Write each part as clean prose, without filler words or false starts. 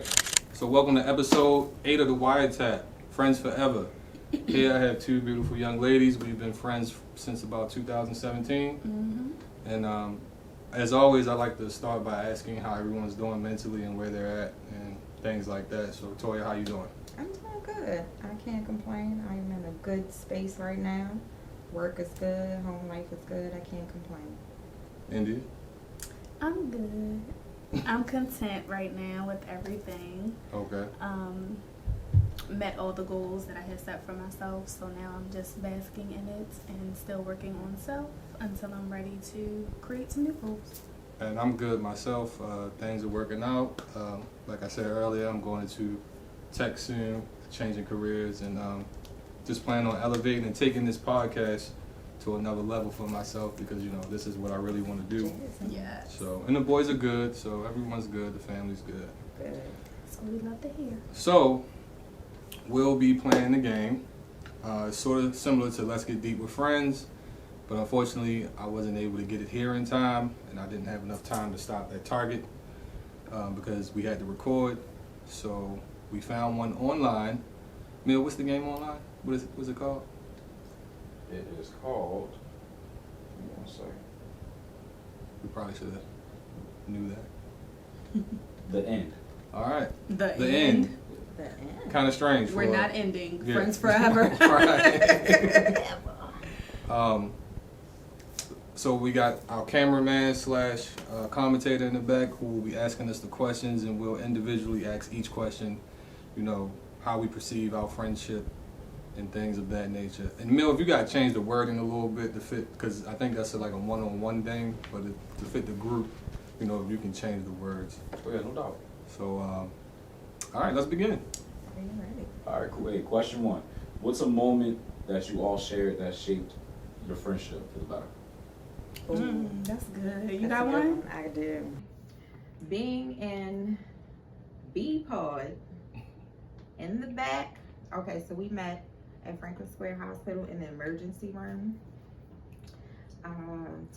So welcome to episode 8 of the Wiretap, Friends Forever. Here I have two beautiful young ladies. We've been friends since about 2017. Mm-hmm. And as always, I like to start by asking how everyone's doing mentally and where they're at and things like that. So Toya, how you doing? I'm doing good. I can't complain. I'm in a good space right now. Work is good. Home life is good. I can't complain. India? I'm good. I'm content right now with everything. Okay. Met all the goals that I had set for myself, so now I'm just basking in it and still working on self until I'm ready to create some new goals. And I'm good myself. Things are working out. Like I said earlier, I'm going to tech soon, changing careers, and just plan on elevating and taking this podcast to another level for myself because, you know, this is what I really want to do. Yes. So, and the boys are good, so everyone's good, the family's good. Good. That's what we love to hear. So, we'll be playing the game. It's sort of similar to Let's Get Deep with Friends, but unfortunately, I wasn't able to get it here in time, and I didn't have enough time to stop at Target because we had to record. So, we found one online. Mil, what's the game online? What's it called? It is called, give me 1 second. We probably should have knew that. The End. All right. The end. The end. Kind of strange. We're not ending. Yeah. Friends forever. Right. So we got our cameraman slash commentator in the back who will be asking us the questions, and we'll individually ask each question, you know, how we perceive our friendship and things of that nature. And Mil, if you got to change the wording a little bit to fit, because I think that's like a one-on-one thing, but to fit the group, you know, if you can change the words. Oh yeah, no doubt. So, all right, let's begin. Are you ready? All right, cool. Hey, question 1. What's a moment that you all shared that shaped your friendship for the better? That's good. You That's got a good one? I do. Being in B-Pod in the back. Okay, so we met at Franklin Square Hospital in the emergency room.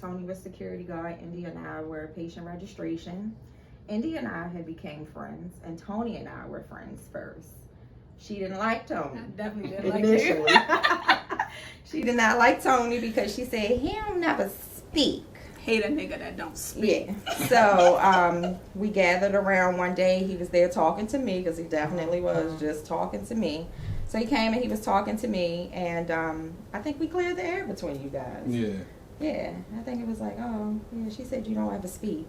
Tony was security guard. Indy and I were patient registration. Indy and I had became friends, and Tony and I were friends first. She didn't like Tony. I definitely didn't like Initially. you. She did not like Tony because she said he don't never speak. Hate a nigga that don't speak. Yeah. So we gathered around one day. He was there talking to me because he definitely was just talking to me. So he came and he was talking to me, and I think we cleared the air between you guys. Yeah. Yeah. I think it was like, oh, yeah, she said you don't ever speak.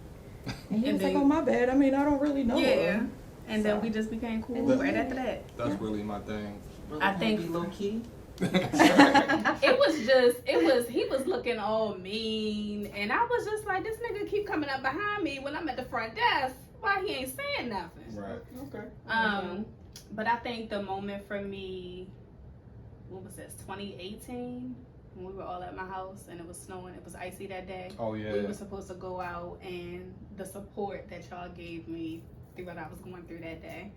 And he And was like, then- oh, my bad. I mean, I don't really know Yeah. her. And So- then we just became cool And then- right after that. That's really my thing. I think low key. He was looking all mean, and I was just like, this nigga keep coming up behind me when I'm at the front desk. Why he ain't saying nothing? Right. Okay. But I think the moment for me, what was this, 2018? When we were all at my house and it was snowing, it was icy that day. Oh yeah. We were supposed to go out, and the support that y'all gave me through what I was going through that day,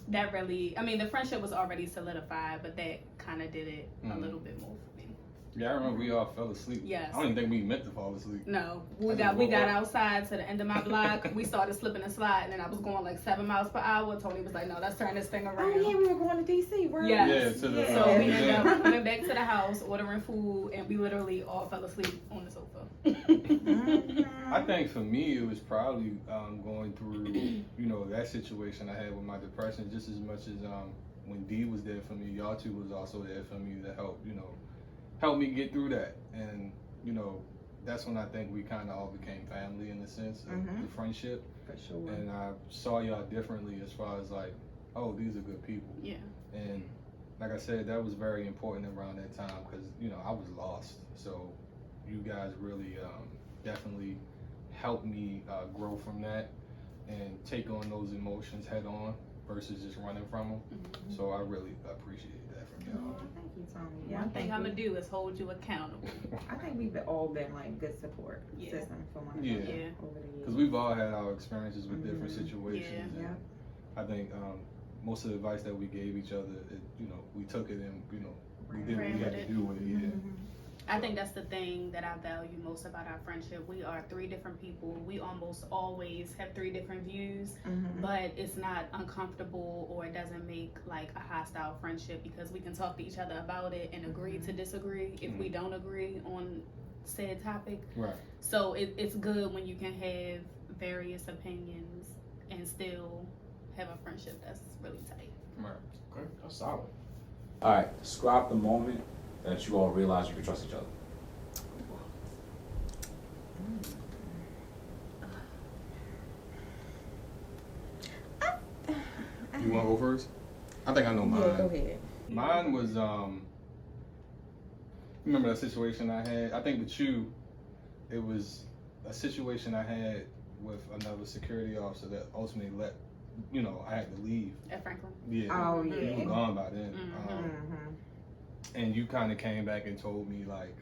that really, I mean, the friendship was already solidified, but that kind of did it a little bit more for me. Yeah, I remember we all fell asleep. Yes. I don't even think we meant to fall asleep. No, I we just got woke up. outside to the end of my block. We started slipping and sliding, and I was going like 7 miles per hour. Tony was like, "No, let's turn this thing Oh, around." yeah, we were going to D.C., right? Yes. Yeah, to the So we yeah. ended up coming back to the house, ordering food, and we literally all fell asleep on the sofa. Mm-hmm. I think for me it was probably going through, you know, that situation I had with my depression just as much as when Dee was there for me, y'all two was also there for me to help, you know, help me get through that. And, you know, that's when I think we kind of all became family in the sense of the friendship. For sure. And I saw y'all differently as far as like, oh, these are good people. Yeah. And like I said, that was very important around that time because, you know, I was lost. So you guys really definitely helped me grow from that and take on those emotions head on versus just running from them. Mm-hmm. So I really appreciate that from y'all. Oh, thank you, Tony. Yeah, One I thing think I'm gonna we- do is hold you accountable. I think we've all been like good support Yeah. system for one Yeah. another Yeah. over the years. Because we've all had our experiences with different Mhm. situations. Yeah. And I think most of the advice that we gave each other, you know, we took it and, you know, we did what we had to do with it. Yeah. Mhm. I think that's the thing that I value most about our friendship. We are 3 different people. We almost always have 3 different views, but it's not uncomfortable or it doesn't make like a hostile friendship because we can talk to each other about it and agree to disagree if we don't agree on said topic. Right. So it's good when you can have various opinions and still have a friendship that's really tight. Right. Okay, that's solid. All right, describe the moment that you all realized you could trust each other. You want to go first? I think I know mine. Yeah, go ahead. Mine was remember that situation I had? I think with you, it was a situation I had with another security officer that ultimately I had to leave. At Franklin? Yeah. Oh, You yeah. were gone by then. And you kind of came back and told me, like,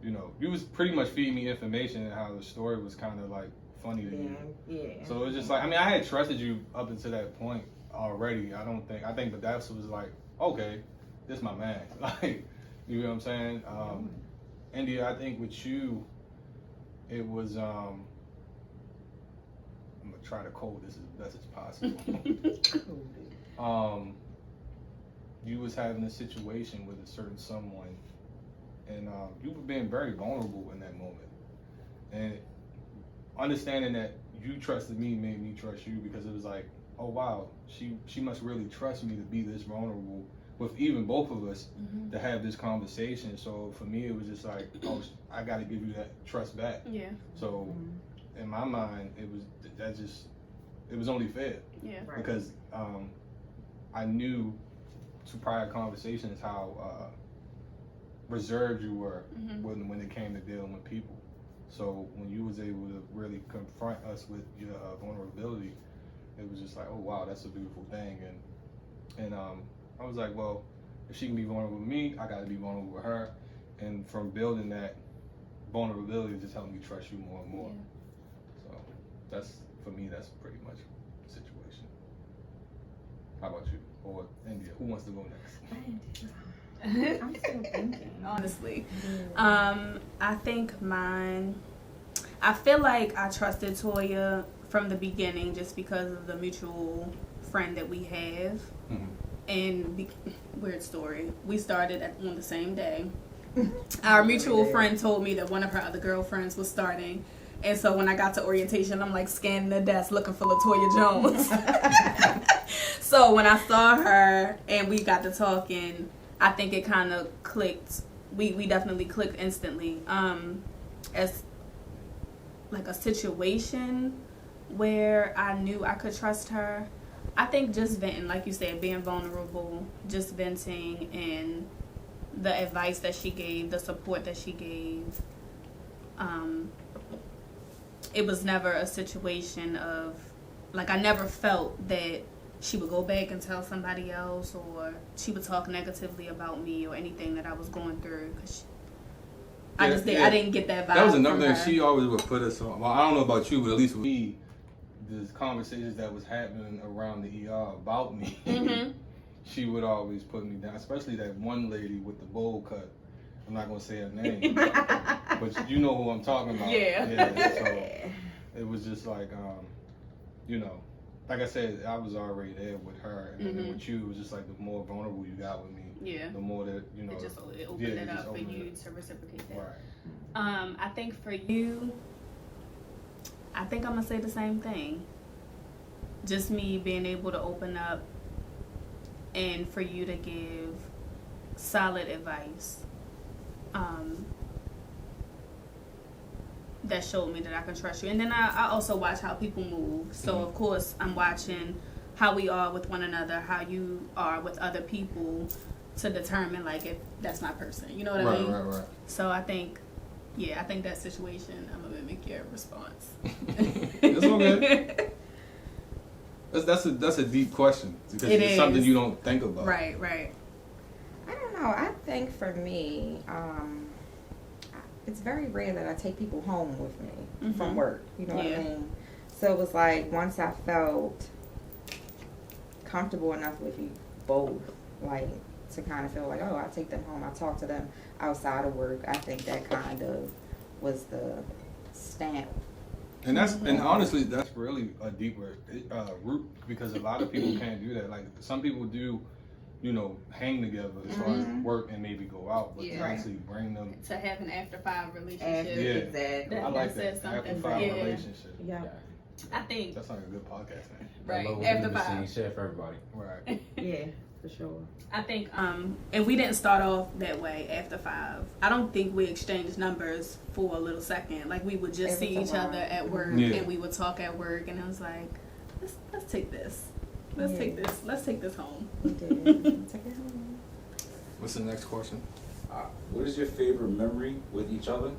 you was pretty much feeding me information and how the story was kind of, like, funny to you. Yeah. So it was just like, I had trusted you up until that point already. I think, but that was like, okay, this my man. Like, you know what I'm saying? India, I think with you, it was, I'm gonna try to code this as best as possible. You was having a situation with a certain someone, and you were being very vulnerable in that moment. And understanding that you trusted me made me trust you because it was like, oh wow, she must really trust me to be this vulnerable with even both of us to have this conversation. So for me, it was just like, oh, I got to give you that trust back. Yeah. So in my mind, it was only fair. Yeah. Right. Because I knew through prior conversations how reserved you were when it came to dealing with people. So when you was able to really confront us with your vulnerability, it was just like, oh wow, that's a beautiful thing. And I was like, well, if she can be vulnerable with me, I got to be vulnerable with her. And from building that vulnerability, just helped me trust you more and more. Yeah. So that's, for me, that's pretty much the situation. How about you? Or India? Who wants to go next? I'm still thinking. Honestly. I think mine, I feel like I trusted Toya from the beginning just because of the mutual friend that we have. And weird story, we started on the same day. Our mutual friend told me that one of her other girlfriends was starting. And so when I got to orientation, I'm like scanning the desk looking for LaToya Jones. So when I saw her and we got to talking, I think it kind of clicked. We definitely clicked instantly. As like a situation where I knew I could trust her. I think just venting, like you said, being vulnerable, just venting, and the advice that she gave, the support that she gave. It was never a situation of, like, I never felt that she would go back and tell somebody else, or she would talk negatively about me or anything that I was going through. Cause I didn't get that vibe. That was another from thing. her. She always would put us on. Well, I don't know about you, but at least with me, the conversations that was happening around the ER about me, she would always put me down. Especially that one lady with the bowl cut. I'm not gonna say her name, but you know who I'm talking about. Yeah. So it was just like, like I said, I was already there with her, and then with you, it was just like the more vulnerable you got with me, the more that it opened it up for you to reciprocate that. Right. I think for you, I think I'm gonna say the same thing. Just me being able to open up, and for you to give solid advice. That showed me that I can trust you. And then I also watch how people move. So, of course, I'm watching how we are with one another, how you are with other people to determine, like, if that's my person. You know what I mean? Right. So, I think that situation, I'm going to mimic your response. It's okay. That's a deep question. Because it's something you don't think about. Right. I don't know. I think for me, it's very rare that I take people home with me from work. You know what I mean? So it was like once I felt comfortable enough with you both, like to kind of feel like, oh, I take them home, I talk to them outside of work. I think that kind of was the stamp. And honestly, that's really a deeper root, because a lot of people can't do that. Like, some people do, hang together as far as work and maybe go out, but to actually bring them to have an after 5 relationship. Exactly. I like That that. says After something. 5 Yeah. relationship. Yeah. I think That's like a good podcast, man. right Low after intimacy 5. ain't shit for everybody. Right. Yeah, for sure. I think, and we didn't start off that way after 5. I don't think we exchanged numbers for a little second. Like, we would just see each other at work, and we would talk at work, and I was like, let's take this. Let's take this home. We did. Take it home. What's the next question? What is your favorite memory with each other,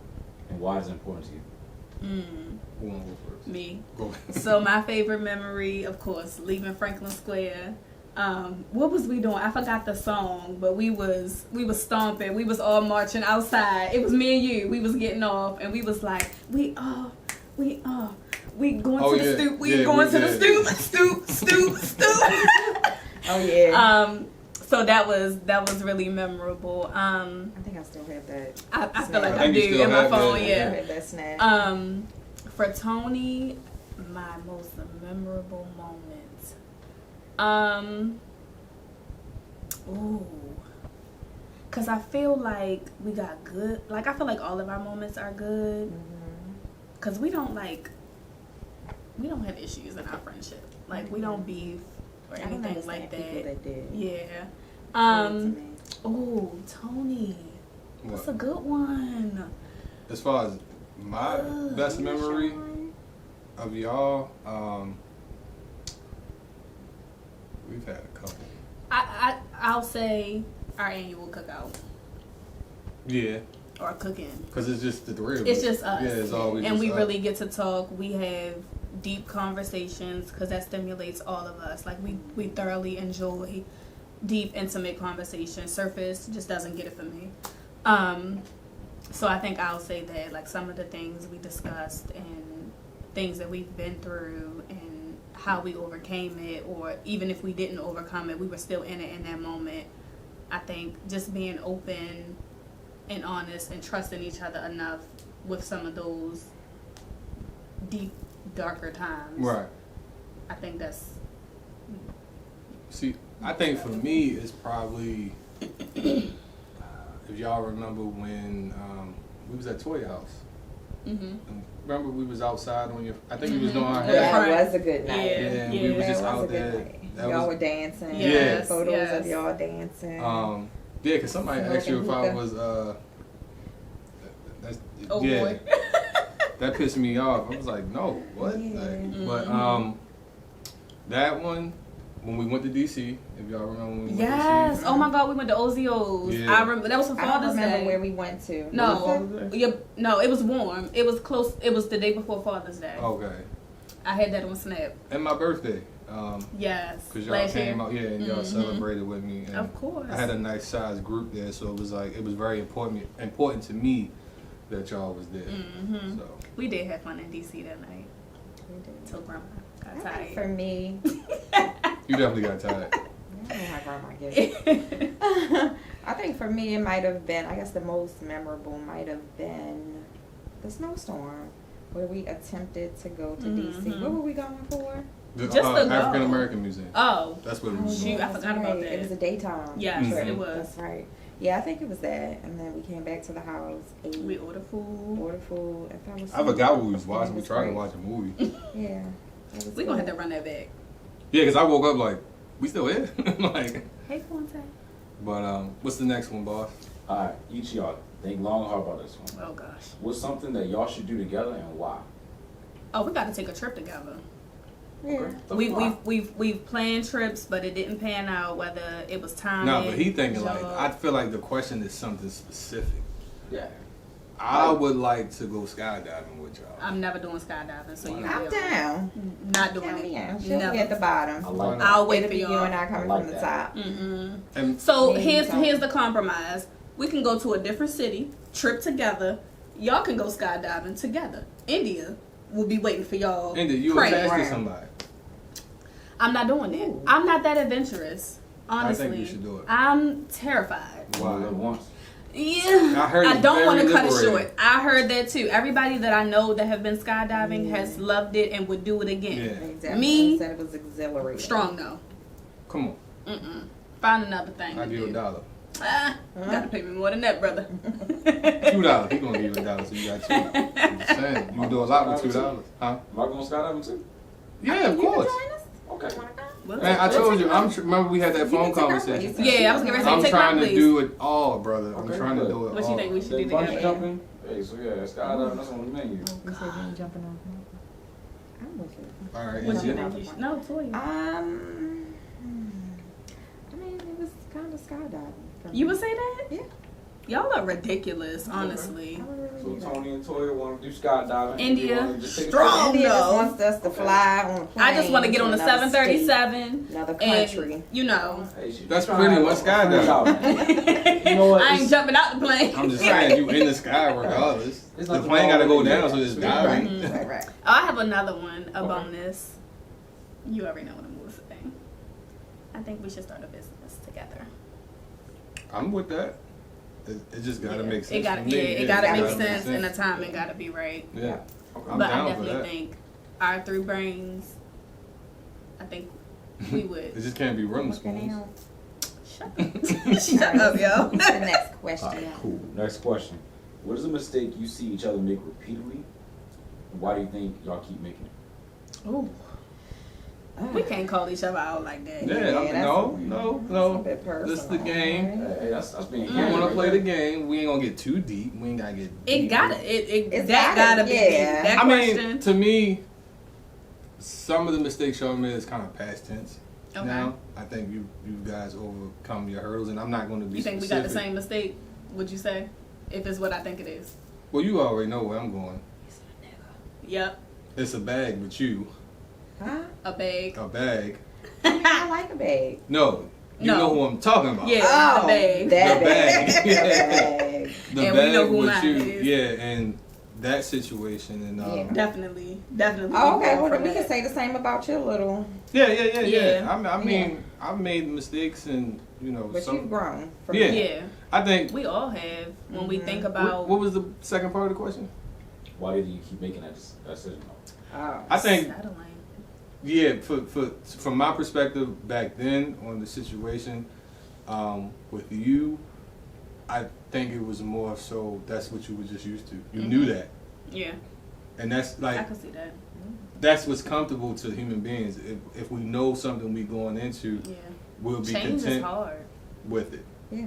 and why is it important to you? Who wanna go first? Me. Go. So my favorite memory, of course, leaving Franklin Square. What was we doing? I forgot the song, but we was stomping. We was all marching outside. It was me and you. We was getting off, and we was like, we going to the stoop. We going to the stoop. Oh yeah. So that was really memorable. I think I still have that. I feel like I I think you do still in my have phone. that. I Yeah. have that snap. For Tony, my most memorable moment. Cause I feel like we got good. Like, I feel like all of our moments are good. Cause we don't have issues in our friendship. Like, we don't beef or I don't anything like understand people that. that did. Yeah. Tony. That's a good one. As far as my best memory of y'all, we've had a couple. I'll say our annual cookout Yeah, or cooking. because it's just the three of us. It's just us. Yeah, it's always and just we us. really get to talk. We have deep conversations because that stimulates all of us. Like, we thoroughly enjoy deep, intimate conversations. Surface just doesn't get it for me. So I think I'll say that, like, some of the things we discussed and things that we've been through and how we overcame it, or even if we didn't overcome it, we were still in it in that moment. I think just being open and honest and trusting each other enough with some of those deep, darker times. Right. I think that's... See, I think for me, it's probably, if y'all remember when we was at Toy House. Remember we was outside on your, I think we was doing our hair. That was a good night. Yeah, we was just That was out a good there. night. That Y'all was- were dancing. Yes, Photos yes. of y'all dancing. Yeah, because somebody asked you if I Smoking was, Oh, yeah, boy. that pissed me off. I was like, no, what? Yeah. Like, but that one, when we went to DC, if y'all remember when we went Yes. to DC. Oh my God, we went to OZO's. Yeah. I remember that was for I don't Father's remember Day. where we went to. No, no, it was warm. It was close. It was the day before Father's Day. Okay. I had that on Snap. And my birthday. Yes. Because y'all Last came year. out, and y'all celebrated with me. And Of course. I had a nice sized group there, so it was very important to me that y'all was there. So We did have fun in DC that night. We did. Till Grandma got I think tired. for me, you definitely got tired. I don't know how grandma gets. I think for me it might have been, I guess the most memorable might have been the snowstorm where we attempted to go to DC. What were we going for? The Just to go. African American Museum. Oh. That's what it was. Shoot, doing. I forgot about right. that. It was a daytime. Yes, trip. it was. That's right. Yeah, I think it was that. And then we came back to the house, ate, We ordered food. and fell asleep. I forgot what we was watching. It We was tried to great. watch a movie. Yeah. That was We gonna have good. to run that back. Yeah, because I woke up like, we still here? Like, Hey, Fonte. but what's the next one, boss? Alright, each of y'all, think long and hard about this one. Oh gosh. What's something that y'all should do together and why? Oh, we got to take a trip together. Yeah. We've planned trips, but it didn't pan out. Whether it was time. No, but he thinking like, job. I feel like the question is something specific. Yeah. I would like to go skydiving with y'all. I'm never doing skydiving, so you I'm will. down. Not doing Count it. me in. She'll Never. be at the bottom. I like that. I'll wait It'll for be y'all. you and I coming I like from the that. top. And So Yeah, here's the compromise. We can go to a different city, trip together. Y'all can go skydiving together. India will be waiting for y'all. you praying. attached to Right. somebody. I'm not doing that. Ooh. I'm not that adventurous. Honestly, I think you should do it. I'm terrified. Why? Only live once. Yeah, I heard I it's don't want to very cut it liberating. short. I heard that too. Everybody that I know that have been skydiving has loved it and would do it again. Yeah. Exactly. Me? Said it was exhilarating. Strong no. Come on. Find another thing. I to give you do. $1. You gotta pay me more than that, brother. $2. He gonna give you $1, so you got 2. I'm just saying. You can do a lot with $2. Huh? Am I going skydiving too? Yeah, of You course. can join us? Okay. You wanna go? Man, I told you. Remember we had that You phone can take our conversation. place. Yeah, I was getting ready to I'm say, take trying my to place. do it all, brother. I'm Okay, trying to good. do it What all. you think we should do Then bungee together? jumping. Hey, so yeah, skydiving. That's on the menu. You said you ain't jumping on. I'm with you. All right, What you India. think you should? No, Toya. I mean, it was kind of skydiving. for You me. would say that? Yeah. Y'all are ridiculous, honestly. I would really So do that. Tony and Toya want to do skydiving. India, You wanna just take a strong. trip? India just no. wants us to fly on a plane. I just want to get on the another 737 state, another country. and, you know, Hey, she That's trying pretty to much find skydiving. out, man. You know what? I ain't It's- jumping out the plane. I'm just saying, you in the sky regardless. It's The nothing plane wrong got to go with it. down, so it's diving. Right. Oh, I have another one, a Okay. bonus. You already know what I'm going to say. I think we should start a business together. I'm with that. It just got to Yeah. make sense. It got for to me. it gotta it make gotta sense, and the timing got to be right. Yeah, Okay. I'm But I down for definitely that. think our 3 brains, I think we would. It just can't be wooden Looking spoons. out. Shut up. Shut up, yo. What's the next question? All right, cool. Next question. What is a mistake you see each other make repeatedly? And why do you think y'all keep making it? Ooh. We can't call each other out like that. Yeah, Yeah, I mean, that's- no. That's a bit personal. This is the game. Hey, that's being We candid want to right play there. the game. We ain't gonna get too deep. We ain't gotta get. It deep. gotta, It's that gotta- gotta be yeah. that I question. mean, to me, some of the mistakes y'all made is kind of past tense. Okay. Now, I think you guys overcome your hurdles, and I'm not going to be. You think specific. we got the same mistake? Would you say, if it's what I think it is? Well, you already know where I'm going. Yep, It's a bag with you. Huh? a bag. A bag. I like a bag. No, you No. know who I'm talking about. Yeah, Oh, the bag. that The bag. bag. That bag. The And we bag know who with mine you. is. Yeah, and that situation, and Yeah. Definitely. Oh, okay, go well, from we can that. say the same about your little, yeah. Yeah. I mean, I've made mistakes, and you know, but you've grown. From Yeah. Yeah, I think. we all have when we think What, about what was the second part of the question? Why do you keep making that decision? Oh. I think, settling. yeah, from my perspective back then on the situation with you, I think it was more so that's what you were just used to. You knew that, Yeah, and that's I like can see that. that's what's comfortable to human beings. If we know something we going into, Yeah, we'll be change is content hard. with it. Yeah.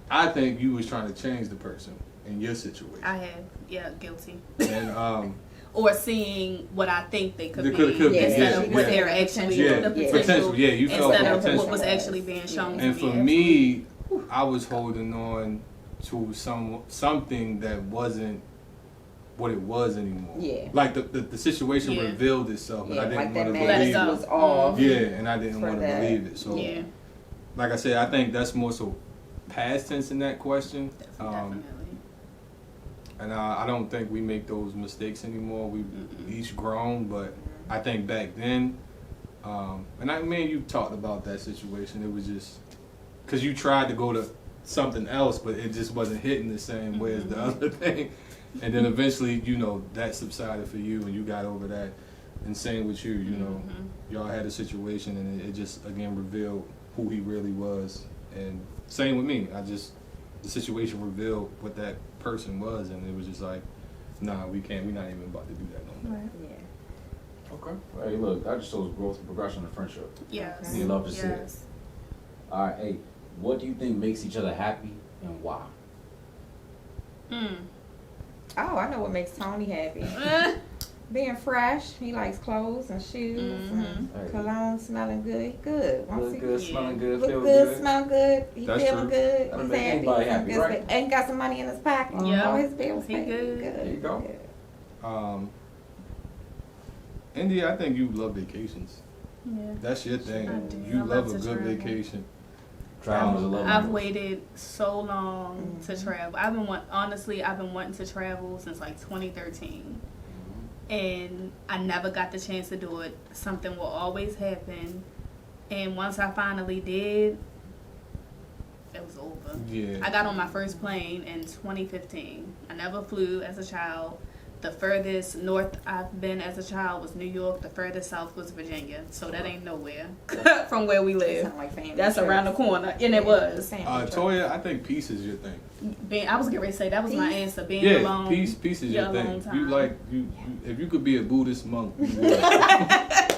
I think you was trying to change the person in your situation, I have, yeah, guilty. and Or seeing what I think they could They be could be, instead yeah, of what yeah. they're actually Yeah, the potential. Yeah, you felt instead the of potential. what was actually being shown. And to for me, me, I was holding on to something that wasn't what it was anymore. Yeah. Like the situation Yeah. revealed itself, but Yeah, I didn't like that want to Let it believe go. it. was off. Yeah, and I didn't For want to that. believe it. So, yeah, like I said, I think that's more so past tense in that question. definitely. And I don't think we make those mistakes anymore. We each grown, but I think back then, and I mean, you talked about that situation. It was just because you tried to go to something else, but it just wasn't hitting the same way as the other thing. And then eventually, you know, that subsided for you, and you got over that. And same with you, you know, y'all had a situation, and it just again revealed who he really was. And same with me. The situation revealed what that person was, and it was just like, nah, we can't. We're not even about to do that no more. Yeah. Okay. Hey, look, that just shows growth and progression in friendship. Yes. You love to see it. Yes. All right, hey, what do you think makes each other happy and why? Oh, I know what makes Tony happy. Being fresh. He likes clothes and shoes and Hey. cologne smelling good. He good. Once he Good, smelling good, look feel good, good. smell good. He That's feeling true. good. That'll He's make happy. anybody He's happy, good. right? And got some money in his pocket. Yeah. All his bills He paid. good. There you go. India, I think you love vacations. Yeah. That's your thing. I do. You I love love a to good travel. vacation. Travel is a love I've language. waited so long to travel. I've been wanting to travel since like 2013, and I never got the chance to do it. Something will always happen, and once I finally did, it was over. Yeah. I got on my first plane in 2015. I never flew as a child. The furthest north I've been as a child was New York. The furthest south was Virginia. So that ain't nowhere from where we live. Sound like family That's around the trips. corner, and it was. Family trips. Toya, I think peace is your thing. I was getting ready to say that was my Peace? answer. Being Yeah, alone. peace is your alone thing. time. You like you if you could be a Buddhist monk, you would.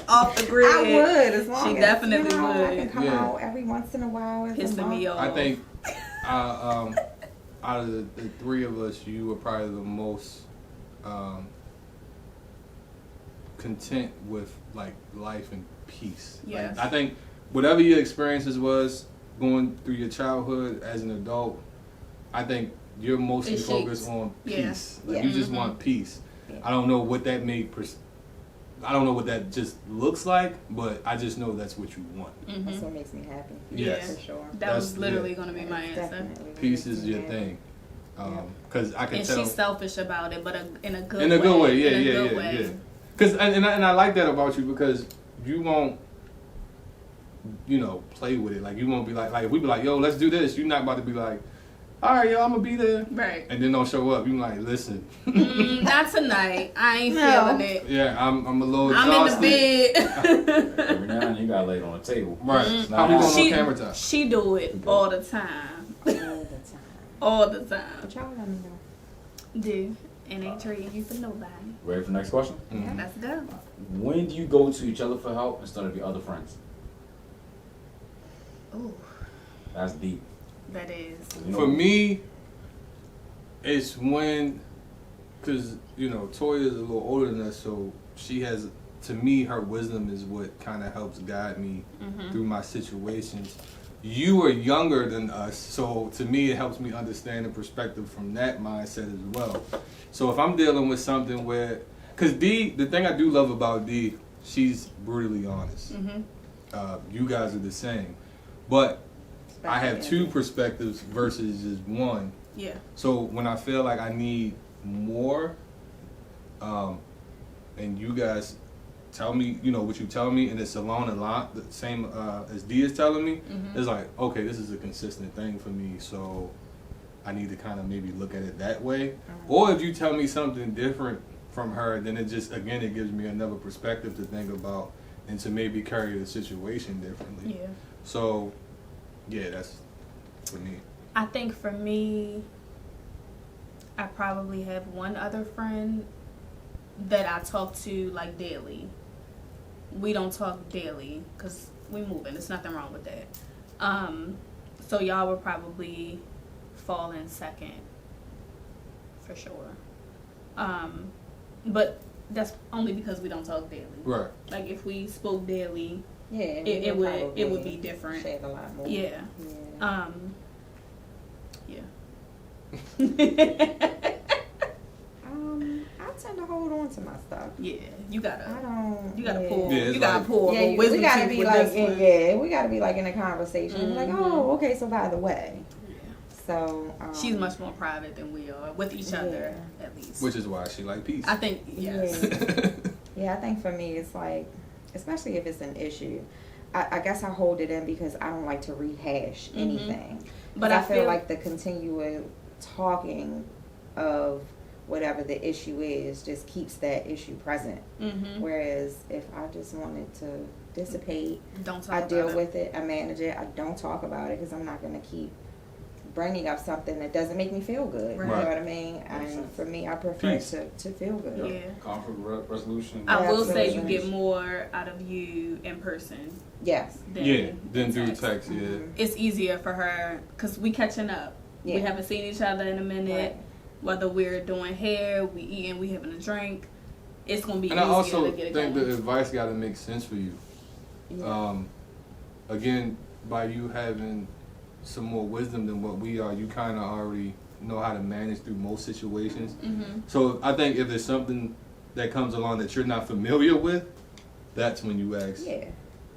Off the grid. I would, as long She as definitely I would. can come Yeah. out every once in a while. As a Pissing me monk. off. I think out of the three of us, you were probably the most content with like life and peace. Yes. Like, I think whatever your experiences was going through your childhood as an adult, I think you're mostly It shaped. focused on Yeah. peace. Like Yeah. you just Mhm. want peace. Yeah. I don't know what that I don't know what that just looks like, but I just know that's what you want. Mhm. That's what makes me happy. Yes. For sure. That was That's- literally yeah. going to be my answer. Definitely what Peace makes is me your happy. thing. Because I can And tell. she's selfish about it, but in a good way. In a good way, yeah, in a yeah, good yeah, way. yeah. Because and I like that about you because you won't, play with it. Like you won't be like if we be like, yo, let's do this. You're not about to be like, all right, yo, I'm gonna be there, Right. and then don't show up. You like, listen, Not tonight. I ain't No. feeling it. yeah, I'm a little I'm in exhausted. the bed. Every now and then you got laid on the table. Right? Mm. It's How not we going happening. on camera time? She do it all the time. All the time. All the time. But y'all let me know. Do. And ain't trading you for nobody. Ready for the next question? Mhm. Let's go. When do you go to each other for help instead of your other friends? Ooh, That's deep. that is. You know- For me, it's when, because Toya is a little older than us, so she has. To me, her wisdom is what kind of helps guide me Mm-hmm. through my situations. You are younger than us, so to me it helps me understand the perspective from that mindset as well. So if I'm dealing with something where, because the thing I do love about D, she's brutally honest. Mm-hmm. You guys are the same, but I have Especially two in- perspectives versus just one. Yeah. So when I feel like I need more, and you guys tell me, what you tell me, and it's along the same as D is telling me, Mhm. it's like, okay, this is a consistent thing for me, so I need to kind of maybe look at it that way. Or if you tell me something different from her, then it just, again, it gives me another perspective to think about and to maybe carry the situation differently. Yeah. So, yeah, that's for me. I think for me, I probably have one other friend that I talk to like daily. We don't talk daily because we moving. There's nothing wrong with that. So y'all would probably fall in second for sure. But that's only because we don't talk daily. Right. Like if we spoke daily, Yeah, it would probably be different. shed a lot more. Yeah. Yeah. Yeah. I tend to hold on to my stuff. Yeah, you I gotta don't. pull. Yeah, it's you gotta like- pull. Yeah, a wisdom we gotta tooth be with like, this one. we gotta be like in a conversation. Like, Mhm. oh, okay. So by the way, Yeah. so She's much more private than we are with each other, at least. Which is why she like peace. I think yes. Yeah, I think for me it's like, especially if it's an issue, I guess I hold it in because I don't like to rehash Mhm. anything. But I feel like the continual talking of whatever the issue is just keeps that issue present. Mm-hmm. Whereas if I just wanted to dissipate, Don't talk I about deal it. with it, I manage it, I don't talk about it because I'm not going to keep bringing up something that doesn't make me feel good. Right. You know what I mean? And for me, I prefer Peace. to feel good. Yeah. Conflict resolution. I will say you Absolutely. get more out of you in person Yes. than Yeah, then through text, yeah. Mhm. It's easier for her because we catching up. Yeah. We haven't seen each other in a minute. Right. Whether we're doing hair, we eating, we having a drink, it's gonna be And I easier also to get it think going. the advice got to make sense for you. Yeah. Again, by you having some more wisdom than what we are, you kind of already know how to manage through most situations. Mm-hmm. So I think if there's something that comes along that you're not familiar with, that's when you ask Yeah,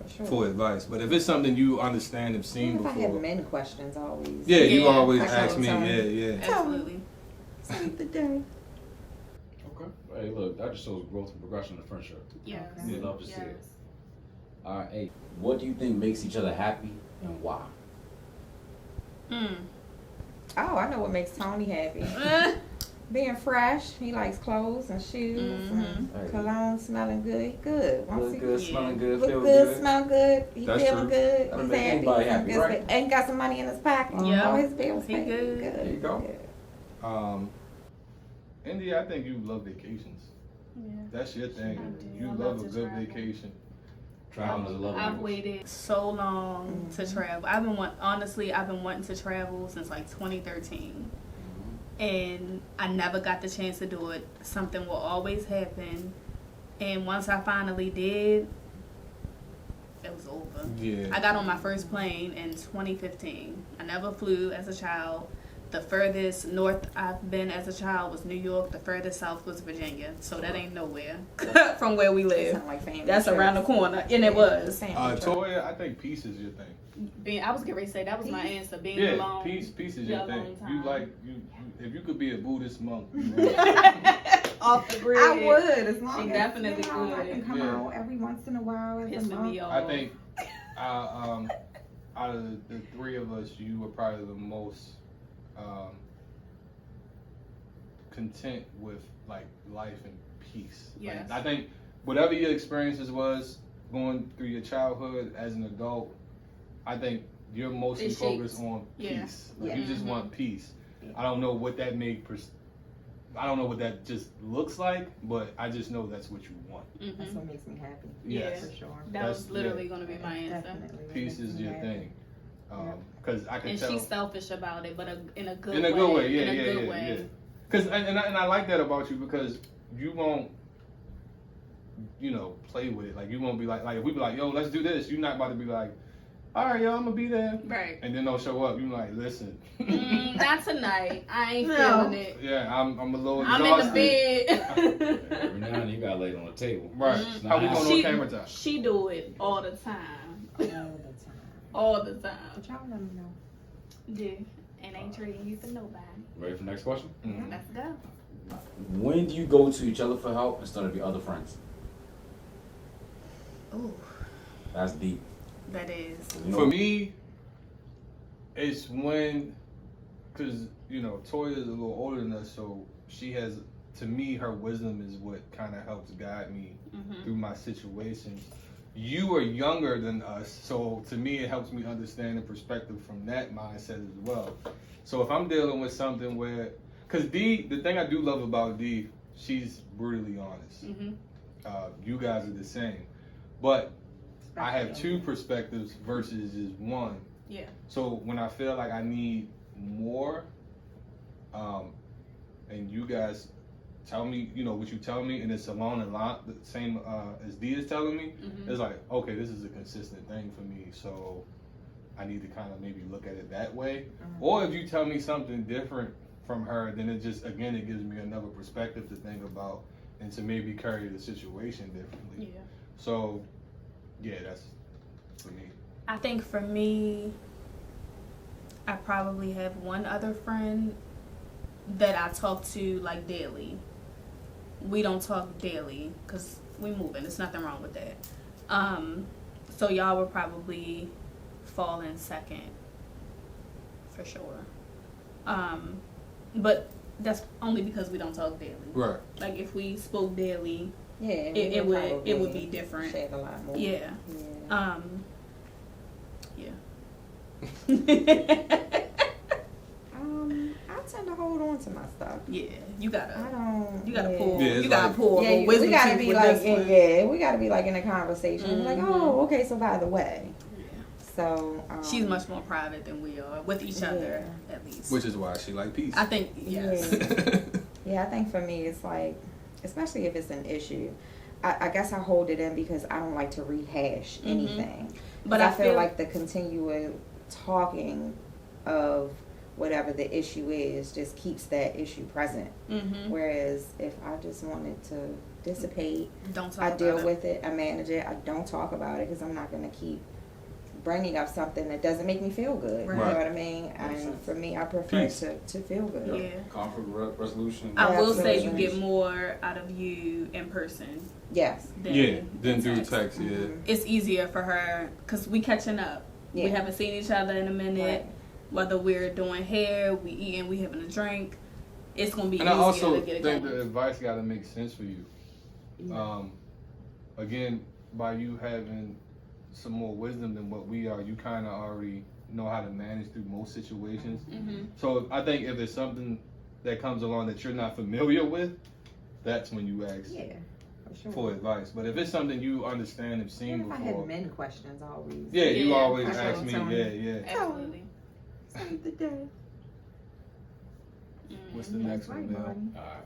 for sure. for advice. But if it's something you understand and seen Even if I have before, men questions, always. yeah, you Yeah, always I ask tell me. them. Yeah. Absolutely. Save the day. Okay. Hey, look, that just shows growth and progression in friendship. Yes. We love to see it. Yes. All right. Hey, what do you think makes each other happy and why? Oh, I know what makes Tony happy. Being fresh. He likes clothes and shoes and cologne, smelling good. He good. Once Look he good, smelling good, look feel good, good. smell good. He That's feeling true. good. That'll He's make happy. anybody He's happy, good. right? And got some money in his pocket. Yeah. All his bills He paid. good. There you go. India, I think you love vacations. Yeah. That's your thing. I do. You I love love a to good travel. vacation. Traveling is a love I've language. waited so long to travel. I've been wanting to travel since like 2013. And I never got the chance to do it. Something will always happen. And once I finally did, it was over. Yeah. I got on my first plane in 2015. I never flew as a child. The furthest north I've been as a child was New York. The furthest south was Virginia. So that ain't nowhere from where we It live. sound like family That's trips. around the corner. And it was. Family trips. Toya, I think peace is your thing. I was getting ready to say that was my answer. Being Yeah, alone. peace is Yeah, your a long thing. time. You like you if you could be a Buddhist monk. Off the grid. I would, as long She as definitely I would. can come Yeah. out every once in a while as a Pissing monk. me off. I think out of the three of us, you were probably the most content with like life and peace. Yes. Like, I think whatever your experiences was going through your childhood as an adult, I think you're mostly It focused shapes. on Yeah. peace. Like, Yeah. you just want peace. Yeah. I don't know what that I don't know what that just looks like, but I just know that's what you want. That's what makes me happy. Yes. For sure. That was That's- literally going to be my answer. Definitely. that Peace makes is me your happy. thing. Because I can And tell. she's selfish about it, but in a good way. In a good way, yeah, In a yeah, good yeah, way. yeah. Because and I like that about you because you won't, play with it. Like you won't be like if we be like, yo, let's do this. You're not about to be like, all right, yo, I'm gonna be there, Right. and then don't show up. You like, listen. Not tonight. I ain't No. feeling it. Yeah, I'm a little I'm exhausted. in the bed. Every now and then you got laid on the table. Right. Mhm. How we going on She- camera time? She do it all the time. All the time. All the time. But y'all let me know. Do. And ain't treating you for nobody. Ready for the next question? Mhm. Let's go. When do you go to each other for help instead of your other friends? Ooh, That's deep. that is. You know, For me, it's when, because Toya is a little older than us, so she has. To me, her wisdom is what kind of helps guide me through my situations. You are younger than us, so to me it helps me understand the perspective from that mindset as well. So if I'm dealing with something where, because the thing I do love about D, she's brutally honest. You guys are the same, but I have two perspectives versus just one. Yeah. So when I feel like I need more, and you guys tell me, what you tell me, and it's along the same as D is telling me, it's like, okay, this is a consistent thing for me, so I need to kind of maybe look at it that way. Or if you tell me something different from her, then it gives me another perspective to think about and to maybe carry the situation differently. Yeah. So, yeah, that's for me. I think for me, I probably have one other friend that I talk to like daily. We don't talk daily because we moving. There's nothing wrong with that. So y'all would probably fall in second for sure. But that's only because we don't talk daily. Right. Like if we spoke daily, Yeah, it would be different. Shed a lot more. Yeah. Yeah. I tend to hold on to my stuff. Yeah, you I gotta don't. pull. Yeah, it's you gotta like- pull. Yeah, a we wisdom gotta tooth be with like, this one. yeah, we gotta be like in a conversation. Like, Mhm. oh, okay, so by the way, Yeah. so She's much more private than we are with each other, at least. Which is why she like peace. I think, yes. Yeah, I think for me it's like, especially if it's an issue, I guess I hold it in because I don't like to rehash anything. But I feel like the continual talking of whatever the issue is just keeps that issue present. Mhm. Whereas if I just wanted to dissipate, Don't talk I about deal it. with it, I manage it, I don't talk about it because I'm not going to keep bringing up something that doesn't make me feel good. Right. You know what I mean? And sense. for me, I prefer Peace. to feel good. Yeah. conflict resolution. I will say you Absolutely. get more out of you in person. Yes. Than Yeah, then through text, yeah. Mhm. It's easier for her because we catching up. We Yeah. haven't seen each other in a minute. Right. whether we're doing hair, we eating, we having a drink, it's gonna be And easier I also to get it think going. the advice got to make sense for you. Again, by you having some more wisdom than what we are, you kind of already know how to manage through most situations. Mm-hmm. So I think if there's something that comes along that you're not familiar with, that's when you ask for advice. But if it's something you understand and seen If I before, had men questions always. yeah, you Yeah, always for ask sure. me. Tony. Yeah. Absolutely. Save the day. What's the next one, Bill? Alright.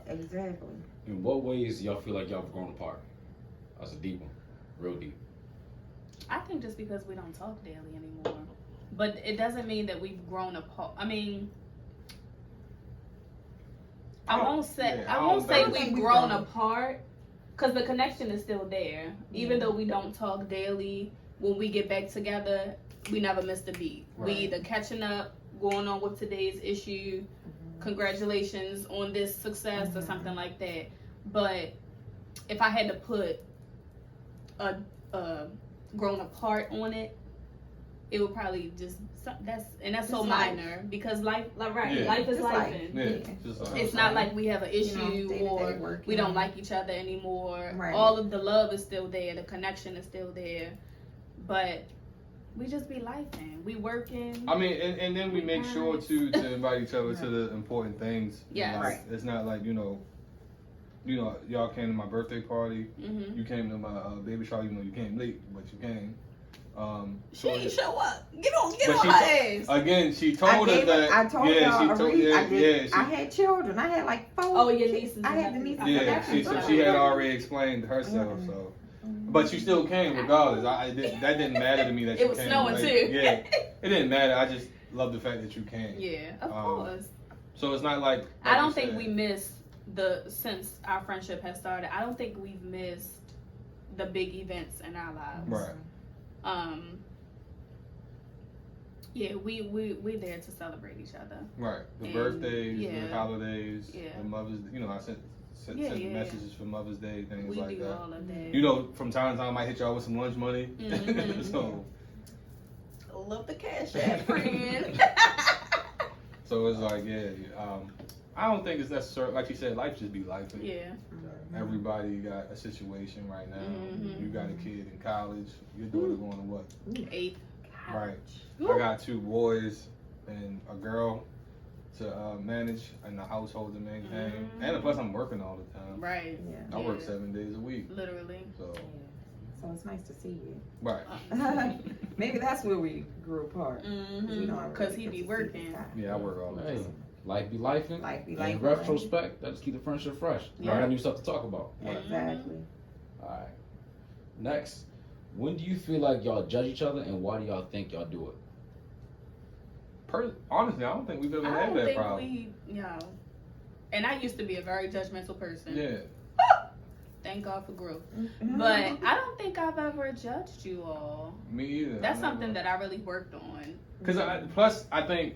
Exactly. In what ways y'all feel like y'all have grown apart? That's a deep one. Real deep. I think just because we don't talk daily anymore. But it doesn't mean that we've grown apart. I mean, I won't say we've grown apart, because the connection is still there. Even though we don't talk daily, when we get back together, we never miss a beat. Right. We either catching up, going on with today's issue, congratulations on this success or something like that. But if I had to put a grown apart on it, it would probably just that's so minor, because life is life. It's not like we have an issue or we don't like each other anymore. Right. All of the love is still there, the connection is still there, but we just be lifing. We working. I mean, and then we make sure to invite each other to the important things. Yes. Like, it's not like y'all came to my birthday party. Mm-hmm. You came to my baby shower. You came late, but you came. She ain't show up. Get on But her ass. Again, she told us that. I told y'all I I had children. I had like 4. Oh, your nieces. I had the nieces. Yeah, she had already explained herself. So, but you still came regardless. That didn't matter to me that you came. It was snowing too. Yeah, it didn't matter. I just love the fact that you came. Yeah, of course. So it's not like I don't think we missed since our friendship has started. I don't think we've missed the big events in our lives. Right. Yeah, we're there to celebrate each other. Right. The And, birthdays, the holidays, Yeah. the Mother's. I sent messages for Mother's Day, things We like do that. all of that. From time to time, I might hit y'all with some lunch money. Mhm. So Love the cash app, friend. So it's like, I don't think it's necessary. Like you said, life just be life. Yeah. Everybody got a situation right now. Mhm. You got a kid in college. Your daughter going to what? 8th. Right. I got 2 boys and a girl to manage and the household to maintain. And plus, I'm working all the time. Right. Yeah. I work 7 days a week. Literally. So. So it's nice to see you. Right. Maybe that's where we grew apart. Because he be working. Yeah, I work all the time. Life be lifing. Life be In life. retrospect, that just keep the friendship fresh. Yeah. I got new stuff to talk about. Exactly. Alright. Next, when do you feel like y'all judge each other, and why do y'all think y'all do it? Honestly, I don't think we've ever I had don't that think problem. and I used to be a very judgmental person. Yeah. Thank God for growth. But I don't think I've ever judged you all. Me either. That's something that I really worked on. Plus, I think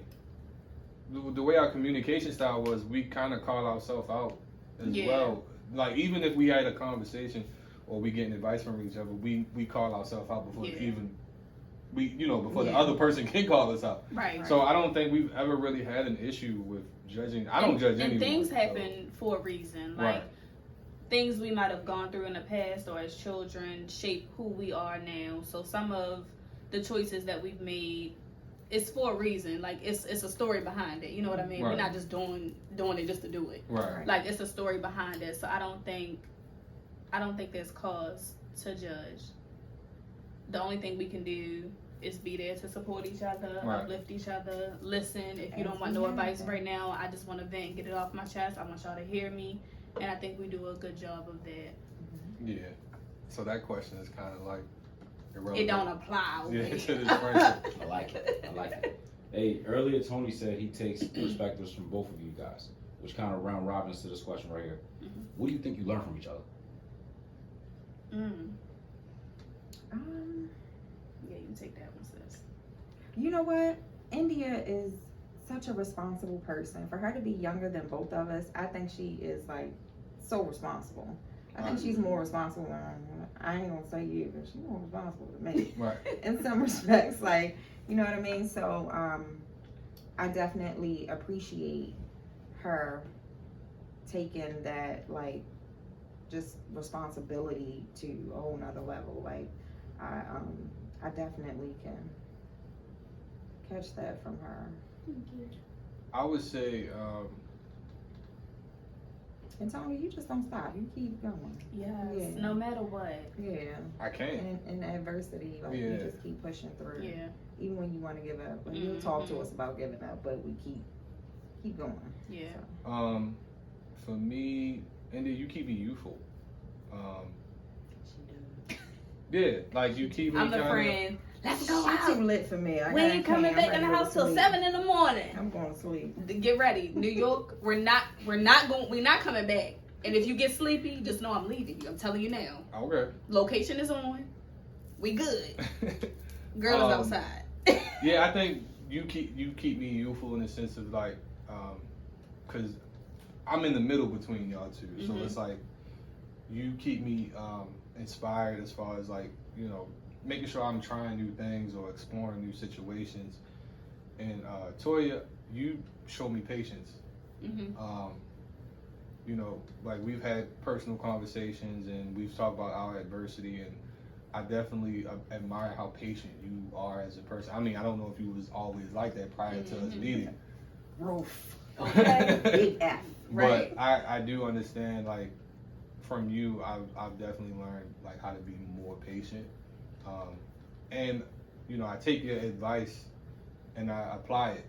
the way our communication style was, we kind of call ourselves out as well. Like, even if we had a conversation or we getting advice from each other, we call ourselves out before before the other person can call us out. Right. So I don't think we've ever really had an issue with judging. I don't judge anyone. And things happen for a reason. Like, Right. things we might have gone through in the past or as children shape who we are now. So some of the choices that we've made, it's for a reason. Like, it's a story behind it. You know what I mean? Right. We're not just doing it just to do it. Right. Like, it's a story behind it. So I don't think there's cause to judge. The only thing we can do is be there to support each other, uplift each other, listen. If you don't want no advice right now, I just want to vent and get it off my chest. I want y'all to hear me. And I think we do a good job of that. Yeah. So that question is kind of like irrelevant. It don't apply. Yeah, to this friendship. I like it. Hey, earlier Tony said he takes perspectives from both of you guys, which kind of round robins to this question right here. What do you think you learn from each other? Yeah, you take that one, sis. You know what? India is such a responsible person. For her to be younger than both of us, I think she is like so responsible. I think she's more responsible than I ain't gonna say you, but she's more responsible than me. Right. In some respects, like, you know what I mean? So, I definitely appreciate her taking that, like, just responsibility to a whole nother level. Like, I definitely can catch that from her. I would say, And Tony, you just don't stop. You keep going. Yes, Yeah. no matter what. Yeah. I can't. In adversity, like, Yeah. you just keep pushing through. Yeah. Even when you want to give up. Like, you'll talk to us about giving up, but we keep going. Yeah. So. For me, Indy, you keep me youthful. Yeah, like you keep me. I'm the kinda, friend. Let's go She out. too lit for me. We ain't coming back in the house till 7 in the morning. I'm going to sleep. Get ready, New York. We're not coming back. And if you get sleepy, just know I'm leaving you. I'm telling you now. Okay. Location is on. We good. Girl is outside. Yeah, I think you keep me youthful in the sense of like, cause I'm in the middle between y'all two, so it's like you keep me inspired as far as like, you know, making sure I'm trying new things or exploring new situations. And Toya, you show me patience. You know, like we've had personal conversations and we've talked about our adversity, and I definitely admire how patient you are as a person. I mean, I don't know if you was always like that prior to us meeting. Roof. Okay. Big F. Right. But I do understand, like, from you, I've definitely learned like how to be more patient. And you know, I take your advice and I apply it,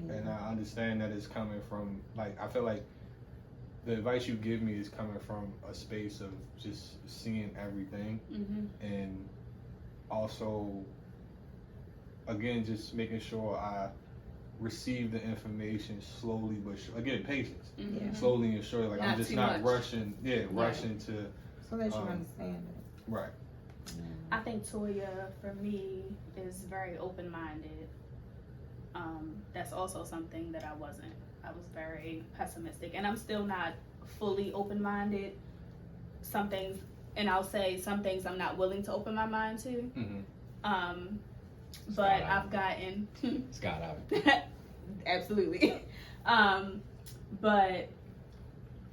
and I understand that it's coming from, like, I feel like the advice you give me is coming from a space of just seeing everything, and also, again, just making sure I receive the information slowly, but again, patience, slowly and surely. Like, Not I'm just too not much. rushing, rushing to, So that you understand it. right. I think Toya, for me, is very open-minded. That's also something that I wasn't. I was very pessimistic, and I'm still not fully open-minded. Some things, and I'll say some things I'm not willing to open my mind to. But I've gotten Scott out. absolutely. But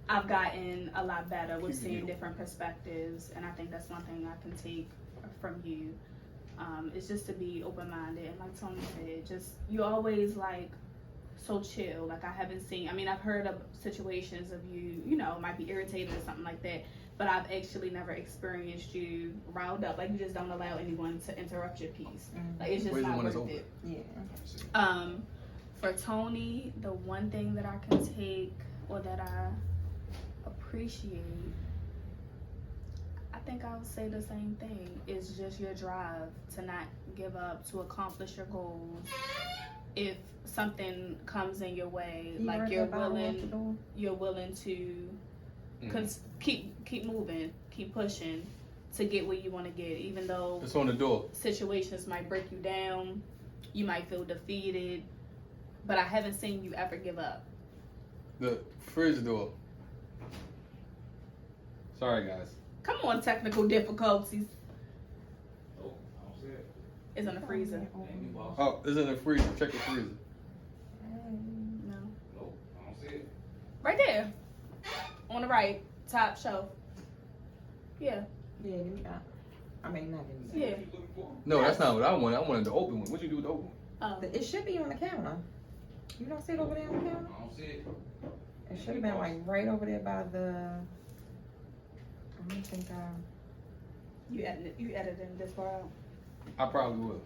I've gotten a lot better with seeing different perspectives, and I think that's one thing I can take from you. It's just to be open-minded, and like Tony said, just you always like so chill. Like, I haven't seen, I mean, I've heard of situations of you know, might be irritated or something like that, but I've actually never experienced you riled up. Like, you just don't allow anyone to interrupt your peace. Like, it's just not worth it. Yeah. For Tony, the one thing that I can take, or that I appreciate, I think I would say the same thing. It's just your drive to not give up, to accomplish your goals. If something comes in your way, like you're willing to keep moving, keep pushing to get where you want to get, even though It's on the door. situations might break you down, you might feel defeated, but I haven't seen you ever give up. The fridge door. Sorry, guys. Come on, technical difficulties. Oh, I don't see it. It's in the freezer. Oh, it's in the freezer. Check the freezer. No. Nope, I don't see it. Right there. On the right, top shelf. Yeah. Yeah, give me that. I mean, not give me that. Yeah. What you looking for? No, that's not what I wanted. I wanted the open one. What'd you do with the open one? Oh. It should be on the counter. You don't see it over there on the counter? I don't see it. It should have been like right over there by the. I don't think You edited this far out. I probably will.